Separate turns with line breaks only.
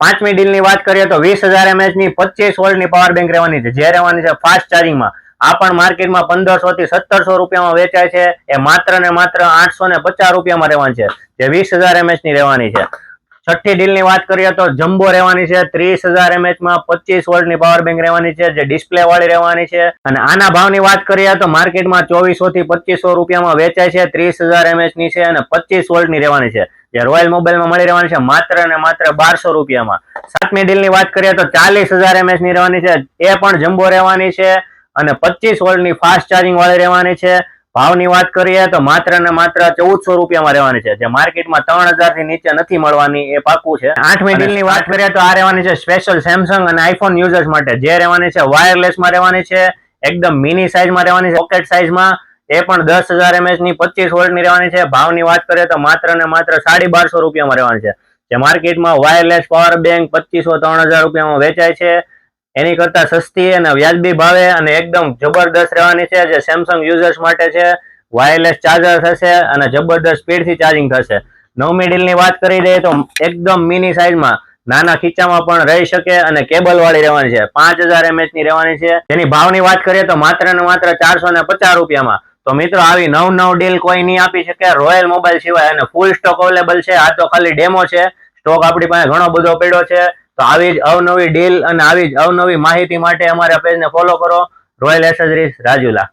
પાંચમી ડીલની વાત કરીએ તો 20,000 mAh ની 25 વોલ્ટની પાવર બેંક રહેવાની છે, જે રહેવાની છે ફાસ્ટ ચાર્જિંગમાં. આ પણ માર્કેટમાં 1500 થી 1700 રૂપિયામાં વેચાય છે. એ માત્ર ને માત્ર 850 રૂપિયામાં રહેવાની છે, જે 20,000 mAh ની રહેવાની છે. છઠ્ઠી ડીલની વાત કરીએ તો જમ્બો રહેવાની છે. 30,000 mAh માં 25 વોલ્ટની પાવર બેંક રહેવાની છે, જે ડિસ્પ્લે વાળી રહેવાની છે. અને આના ભાવની વાત કરીએ તો માર્કેટમાં 2400 થી 2500 રૂપિયામાં વેચાય છે. 30,000 mAh ની છે અને 25 વોલ્ટની રહેવાની છે, જે રોયલ મોબાઈલમાં મળી રહેવાની છે માત્ર ને માત્ર 1200 રૂપિયામાં. સાતમી ડીલની વાત કરીએ તો 40,000 mAh ની રહેવાની છે. એ પણ જમ્બો રહેવાની છે અને 25 વોલ્ટની ફાસ્ટ ચાર્જિંગ વાળી રહેવાની છે. ભાવની વાત કરીએ તો માત્ર ને માત્ર 1400 રૂપિયામાં રહેવાની છે, જે માર્કેટમાં 3000 થી નીચે નથી મળવાની, એ પાકું છે. આઠમી ડીલની વાત કરીએ તો આ રહેવાની છે સ્પેશિયલ સેમસંગ અને આઈફોન યુઝર્સ માટે, જે રહેવાની છે વાયરલેસમાં રહેવાની છે, એકદમ મિની સાઇઝમાં રહેવાની છે, પોકેટ સાઇઝમાં. એ પણ 10,000 mAh ની 25 વોલ્ટની રહેવાની છે. ભાવની વાત કરીએ તો માત્ર ને માત્ર 1250 રૂપિયામાં રહેવાની છે, જે માર્કેટમાં વાયરલેસ પાવર બેંક 2500-3000 રૂપિયામાં વેચાય છે. એની કરતા સસ્તી અને વ્યાજબી ભાવે અને એકદમ જબરદસ્ત રહેવાની છે, જે સેમસંગ યુઝર્સ માટે છે. વાયરલેસ ચાર્જર થશે અને જબરદસ્ત સ્પીડથી ચાર્જિંગ થશે. નવમી ડીલની વાત કરી દઈએ તો એકદમ મિની સાઇઝમાં નાના ખીચામાં પણ રહી શકે અને કેબલ વાળી રહેવાની છે. 5000 mAh ની રહેવાની છે. તેની ભાવની વાત કરીએ તો માત્ર ને માત્ર 450 રૂપિયામાં. તો મિત્રો, આવી નવ ડીલ કોઈ નહીં આપી શકે રોયલ મોબાઈલ સિવાય, અને ફૂલ સ્ટોક અવેલેબલ છે. આ તો ખાલી ડેમો છે, સ્ટોક આપણી પાસે ઘણો બધો પડ્યો છે. તો આવી જ અવનવી ડીલ અને આવી જ અવનવી માહિતી માટે અમારા પેજને ફોલો કરો, રોયલ એસેસરીઝ રાજુલા.